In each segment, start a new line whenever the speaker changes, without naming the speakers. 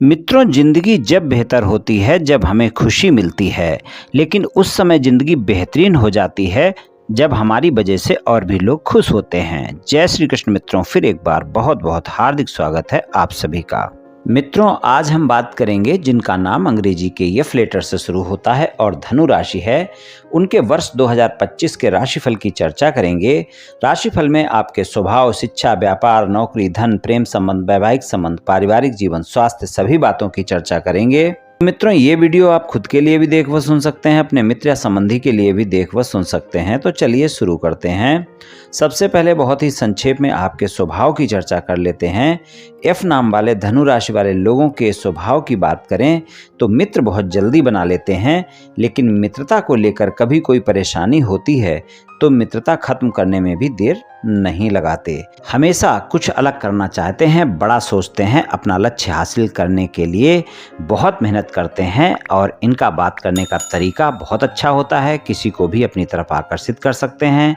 मित्रों, जिंदगी जब बेहतर होती है जब हमें खुशी मिलती है, लेकिन उस समय जिंदगी बेहतरीन हो जाती है जब हमारी वजह से और भी लोग खुश होते हैं। जय श्री कृष्ण मित्रों, फिर एक बार बहुत बहुत हार्दिक स्वागत है आप सभी का। मित्रों, आज हम बात करेंगे जिनका नाम अंग्रेजी के एफ लेटर से शुरू होता है और धनु राशि है, उनके वर्ष 2025 के राशिफल की चर्चा करेंगे। राशिफल में आपके स्वभाव, शिक्षा, व्यापार, नौकरी, धन, प्रेम संबंध, वैवाहिक संबंध, पारिवारिक जीवन, स्वास्थ्य, सभी बातों की चर्चा करेंगे। मित्रों, ये वीडियो आप खुद के लिए भी देख व सुन सकते हैं, अपने मित्र या संबंधी के लिए भी देख व सुन सकते हैं। तो चलिए शुरू करते हैं। सबसे पहले बहुत ही संक्षेप में आपके स्वभाव की चर्चा कर लेते हैं। एफ नाम वाले धनु राशि वाले लोगों के स्वभाव की बात करें तो मित्र बहुत जल्दी बना लेते हैं, लेकिन मित्रता को लेकर कभी कोई परेशानी होती है तो मित्रता खत्म करने में भी देर नहीं लगाते। हमेशा कुछ अलग करना चाहते हैं, बड़ा सोचते हैं, अपना लक्ष्य हासिल करने के लिए बहुत मेहनत करते हैं और इनका बात करने का तरीका बहुत अच्छा होता है। किसी को भी अपनी तरफ आकर्षित कर सकते हैं,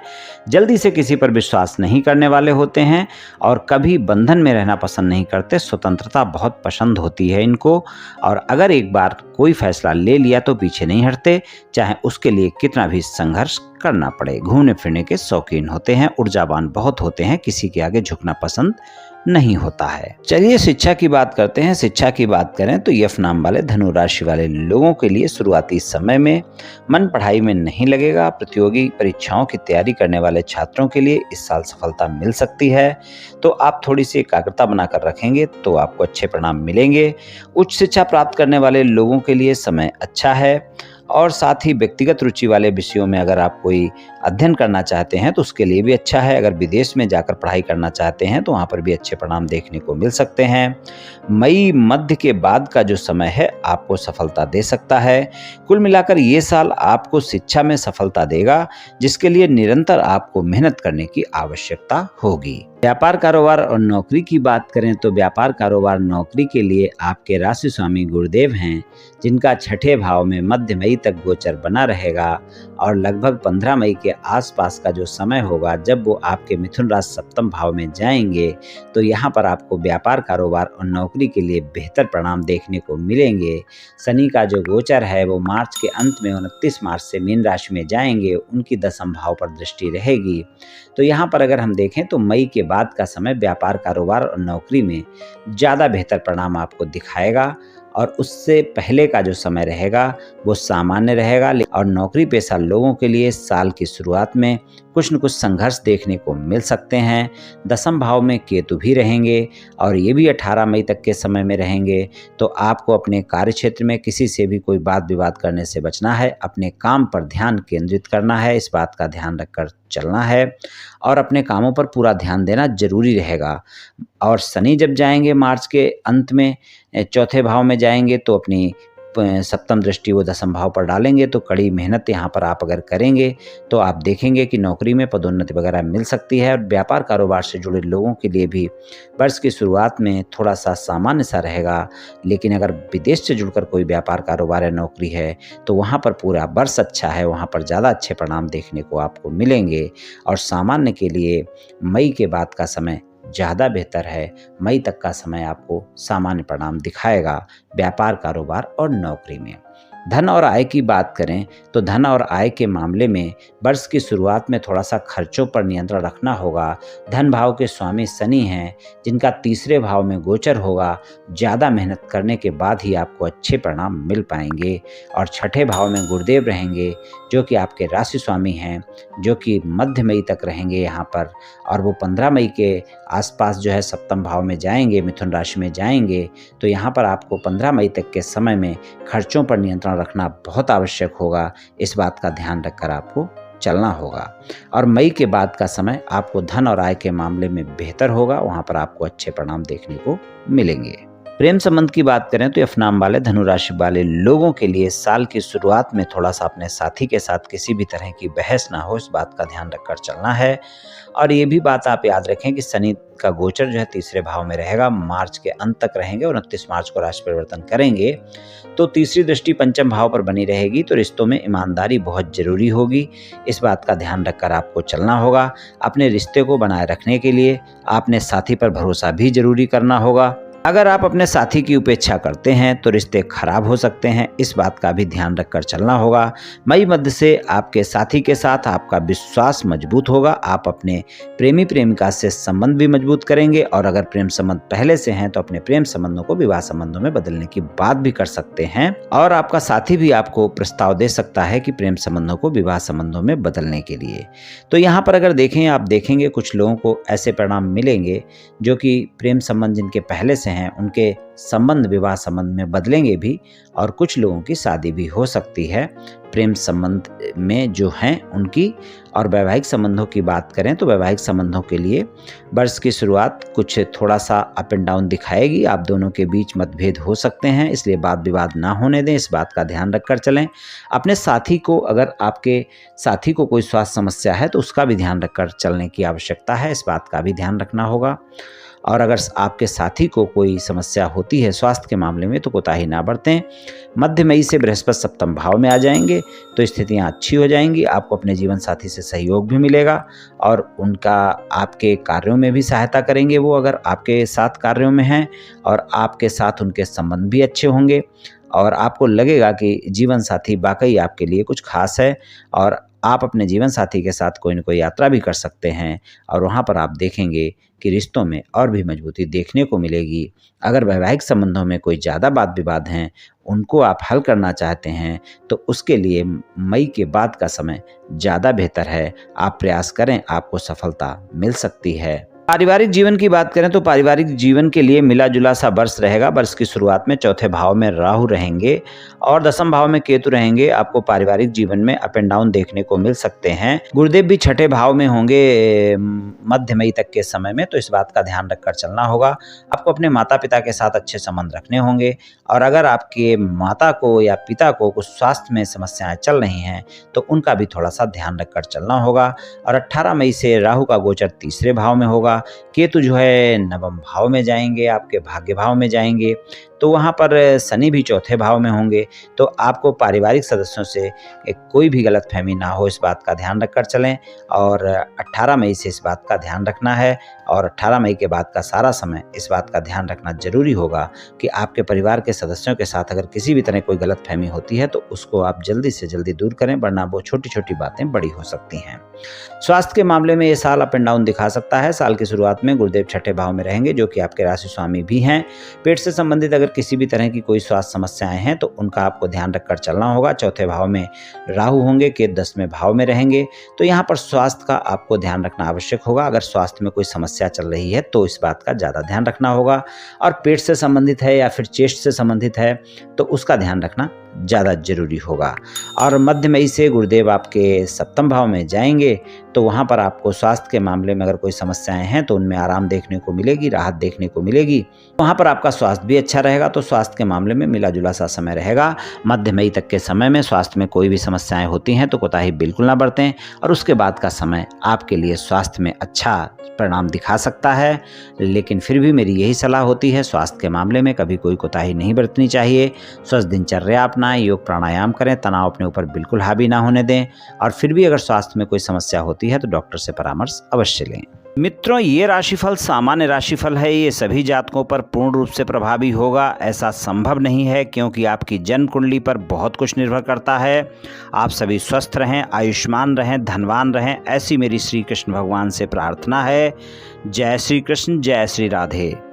जल्दी से किसी पर विश्वास नहीं करने वाले होते हैं और कभी बंधन में रहना पसंद नहीं करते। स्वतंत्रता बहुत पसंद होती है इनको और अगर एक बार कोई फैसला ले लिया तो पीछे नहीं हटते, चाहे उसके लिए कितना भी संघर्ष करना पड़े। घूमने फिरने के शौकीन होते हैं, ऊर्जावान बहुत होते हैं, किसी के आगे झुकना पसंद नहीं होता है। चलिए शिक्षा की बात करते हैं। शिक्षा की बात करें तो यफ नाम वाले धनु राशि वाले लोगों के लिए शुरुआती समय में मन पढ़ाई में नहीं लगेगा। प्रतियोगी परीक्षाओं की तैयारी करने वाले छात्रों के लिए इस साल सफलता मिल सकती है, तो आप थोड़ी सी एकाग्रता बनाकर रखेंगे तो आपको अच्छे परिणाम मिलेंगे। उच्च शिक्षा प्राप्त करने वाले लोगों के लिए समय अच्छा है और साथ ही व्यक्तिगत रुचि वाले विषयों में अगर आप कोई अध्ययन करना चाहते हैं तो उसके लिए भी अच्छा है। अगर विदेश में जाकर पढ़ाई करना चाहते हैं तो वहाँ पर भी अच्छे परिणाम देखने को मिल सकते हैं। मई मध्य के बाद का जो समय है आपको सफलता दे सकता है। कुल मिलाकर ये साल आपको शिक्षा में सफलता देगा, जिसके लिए निरंतर आपको मेहनत करने की आवश्यकता होगी। व्यापार, कारोबार और नौकरी की बात करें तो व्यापार, कारोबार, नौकरी के लिए आपके राशि स्वामी गुरुदेव हैं, जिनका छठे भाव में मध्य मई तक गोचर बना रहेगा और लगभग 15 मई के आसपास का जो समय होगा जब वो आपके मिथुन राशि सप्तम भाव में जाएंगे, तो यहाँ पर आपको व्यापार, कारोबार और नौकरी के लिए बेहतर परिणाम देखने को मिलेंगे। शनि का जो गोचर है वो मार्च के अंत में 29 मार्च से मीन राशि में जाएंगे, उनकी दसम भाव पर दृष्टि रहेगी। तो यहाँ पर अगर हम देखें तो मई के बाद का समय व्यापार, कारोबार और नौकरी में ज़्यादा बेहतर परिणाम आपको दिखाएगा और उससे पहले का जो समय रहेगा वो सामान्य रहेगा। और नौकरी पेशा लोगों के लिए साल की शुरुआत में कुछ न कुछ संघर्ष देखने को मिल सकते हैं। दसम भाव में केतु भी रहेंगे और ये भी 18 मई तक के समय में रहेंगे, तो आपको अपने कार्य क्षेत्र में किसी से भी कोई बात विवाद करने से बचना है। अपने काम पर ध्यान केंद्रित करना है, इस बात का ध्यान रखकर चलना है और अपने कामों पर पूरा ध्यान देना जरूरी रहेगा। और शनि जब जाएंगे मार्च के अंत में चौथे भाव में जाएंगे तो अपनी सप्तम दृष्टि वो दसम भाव पर डालेंगे, तो कड़ी मेहनत यहाँ पर आप अगर करेंगे तो आप देखेंगे कि नौकरी में पदोन्नति वगैरह मिल सकती है। और व्यापार, कारोबार से जुड़े लोगों के लिए भी वर्ष की शुरुआत में थोड़ा सा सामान्य सा रहेगा, लेकिन अगर विदेश से जुड़कर कोई व्यापार, कारोबार या नौकरी है तो वहाँ पर पूरा वर्ष अच्छा है, वहाँ पर ज़्यादा अच्छे परिणाम देखने को आपको मिलेंगे। और सामान्य के लिए मई के बाद का समय ज़्यादा बेहतर है। मई तक का समय आपको सामान्य परिणाम दिखाएगा व्यापार, कारोबार और नौकरी में। धन और आय की बात करें तो धन और आय के मामले में वर्ष की शुरुआत में थोड़ा सा खर्चों पर नियंत्रण रखना होगा। धन भाव के स्वामी शनि हैं, जिनका तीसरे भाव में गोचर होगा। ज़्यादा मेहनत करने के बाद ही आपको अच्छे परिणाम मिल पाएंगे। और छठे भाव में गुरुदेव रहेंगे, जो कि आपके राशि स्वामी हैं, जो कि मध्य मई तक रहेंगे यहाँ पर, और वो 15 मई के आसपास जो है सप्तम भाव में जाएंगे, मिथुन राशि में जाएंगे। तो यहाँ पर आपको 15 मई तक के समय में खर्चों पर नियंत्रण रखना बहुत आवश्यक होगा। इस बात का ध्यान रखकर आपको चलना होगा। और मई के बाद का समय आपको धन और आय के मामले में बेहतर होगा, वहां पर आपको अच्छे परिणाम देखने को मिलेंगे। प्रेम संबंध की बात करें तो एफ नाम वाले धनु राशि वाले लोगों के लिए साल की शुरुआत में थोड़ा सा अपने साथी के साथ किसी भी तरह की बहस ना हो, इस बात का ध्यान रखकर चलना है। और ये भी बात आप याद रखें कि शनि का गोचर जो है तीसरे भाव में रहेगा, मार्च के अंत तक रहेंगे, 29 मार्च को राशि परिवर्तन करेंगे, तो तीसरी दृष्टि पंचम भाव पर बनी रहेगी। तो रिश्तों में ईमानदारी बहुत जरूरी होगी, इस बात का ध्यान रखकर आपको चलना होगा। अपने रिश्ते को बनाए रखने के लिए आपने साथी पर भरोसा भी जरूरी करना होगा। अगर आप अपने साथी की उपेक्षा करते हैं तो रिश्ते खराब हो सकते हैं, इस बात का भी ध्यान रखकर चलना होगा। मई मध्य से आपके साथी के साथ आपका विश्वास मजबूत होगा। आप अपने प्रेमी प्रेमिका से संबंध भी मजबूत करेंगे और अगर प्रेम संबंध पहले से हैं तो अपने प्रेम संबंधों को विवाह संबंधों में बदलने की बात भी कर सकते हैं और आपका साथी भी आपको प्रस्ताव दे सकता है कि प्रेम संबंधों को विवाह संबंधों में बदलने के लिए। तो यहाँ पर अगर देखें, आप देखेंगे कुछ लोगों को ऐसे परिणाम मिलेंगे जो कि प्रेम संबंध जिनके पहले से हैं उनके संबंध विवाह संबंध में बदलेंगे भी और कुछ लोगों की शादी भी हो सकती है प्रेम संबंध में जो हैं उनकी। और वैवाहिक संबंधों की बात करें तो वैवाहिक संबंधों के लिए वर्ष की शुरुआत कुछ थोड़ा सा अप एंड डाउन दिखाएगी। आप दोनों के बीच मतभेद हो सकते हैं, इसलिए वाद विवाद ना होने दें, इस बात का ध्यान रखकर चलें। अपने साथी को, अगर आपके साथी को कोई स्वास्थ्य समस्या है तो उसका भी ध्यान रखकर चलने की आवश्यकता है, इस बात का भी ध्यान रखना होगा। और अगर आपके साथी को कोई समस्या होती है स्वास्थ्य के मामले में तो कोताही ना बरतें। मध्य मई से बृहस्पति सप्तम भाव में आ जाएंगे तो स्थितियां अच्छी हो जाएंगी। आपको अपने जीवन साथी से सहयोग भी मिलेगा और उनका आपके कार्यों में भी सहायता करेंगे वो, अगर आपके साथ कार्यों में हैं, और आपके साथ उनके संबंध भी अच्छे होंगे और आपको लगेगा कि जीवन साथी वाकई आपके लिए कुछ खास है और आप अपने जीवन साथी के साथ कोई न कोई यात्रा भी कर सकते हैं और वहाँ पर आप देखेंगे कि रिश्तों में और भी मजबूती देखने को मिलेगी। अगर वैवाहिक संबंधों में कोई ज़्यादा वाद विवाद हैं, उनको आप हल करना चाहते हैं तो उसके लिए मई के बाद का समय ज़्यादा बेहतर है। आप प्रयास करें, आपको सफलता मिल सकती है। पारिवारिक जीवन की बात करें तो पारिवारिक जीवन के लिए मिला जुला सा वर्ष रहेगा। वर्ष की शुरुआत में चौथे भाव में राहु रहेंगे और दसम भाव में केतु रहेंगे। आपको पारिवारिक जीवन में अप एंड डाउन देखने को मिल सकते हैं। गुरुदेव भी छठे भाव में होंगे मध्य मई तक के समय में, तो इस बात का ध्यान रखकर चलना होगा। आपको अपने माता पिता के साथ अच्छे संबंध रखने होंगे और अगर आपके माता को या पिता को कुछ स्वास्थ्य में समस्याएं चल रही हैं तो उनका भी थोड़ा सा ध्यान रखकर चलना होगा। और 18 मई से राहु का गोचर तीसरे भाव में होगा। केतु जो है नवम भाव में जाएंगे, आपके भाग्य भाव में जाएंगे, तो वहाँ पर शनि भी चौथे भाव में होंगे। तो आपको पारिवारिक सदस्यों से कोई भी गलतफहमी ना हो, इस बात का ध्यान रखकर चलें। और 18 मई से इस बात का ध्यान रखना है और 18 मई के बाद का सारा समय इस बात का ध्यान रखना जरूरी होगा कि आपके परिवार के सदस्यों के साथ अगर किसी भी तरह कोई गलतफहमी होती है तो उसको आप जल्दी से जल्दी दूर करें, वरना वो छोटी छोटी बातें बड़ी हो सकती हैं। स्वास्थ्य के मामले में ये साल अप एंड डाउन दिखा सकता है। साल की शुरुआत में गुरुदेव छठे भाव में रहेंगे जो कि आपके राशि स्वामी भी हैं। पेट से संबंधित अगर किसी भी तरह की कोई स्वास्थ्य समस्याएं हैं तो उनका आपको ध्यान रखकर चलना होगा। चौथे भाव में राहु होंगे, केतु 10वें भाव में रहेंगे, तो यहाँ पर स्वास्थ्य का आपको ध्यान रखना आवश्यक होगा। अगर स्वास्थ्य में कोई समस्या चल रही है तो इस बात का ज़्यादा ध्यान रखना होगा। और पेट से संबंधित है या फिर चेस्ट से संबंधित है तो उसका ध्यान रखना ज़्यादा जरूरी होगा। और मध्य मई से गुरुदेव आपके सप्तम भाव में जाएंगे तो वहाँ पर आपको स्वास्थ्य के मामले में अगर कोई समस्याएं हैं तो उनमें आराम देखने को मिलेगी, राहत देखने को मिलेगी। वहाँ पर आपका स्वास्थ्य भी अच्छा रहेगा, तो स्वास्थ्य के मामले में मिला जुला सा समय रहेगा। मध्य मई तक के समय में स्वास्थ्य में कोई भी समस्याएं होती हैं तो कोताही बिल्कुल ना बरतें और उसके बाद का समय आपके लिए स्वास्थ्य में अच्छा परिणाम दिखा सकता है। लेकिन फिर भी मेरी यही सलाह होती है, स्वास्थ्य के मामले में कभी कोई कोताही नहीं बरतनी चाहिए। स्वस्थ दिनचर्या अपनाएं, योग प्राणायाम करें, तनाव अपने ऊपर बिल्कुल हावी ना होने दें और फिर भी अगर स्वास्थ्य में कोई समस्या होती है तो डॉक्टर से परामर्श अवश्य लें। मित्रों, ये राशिफल सामान्य राशिफल है। ये सभी जातकों पर पूर्ण रूप से प्रभावी होगा ऐसा संभव नहीं है, क्योंकि आपकी जन्म कुंडली पर बहुत कुछ निर्भर करता है। आप सभी स्वस्थ रहें, आयुष्मान रहें, धनवान रहें, ऐसी मेरी श्री कृष्ण भगवान से प्रार्थना है। जय श्री कृष्ण, जय श्री राधे।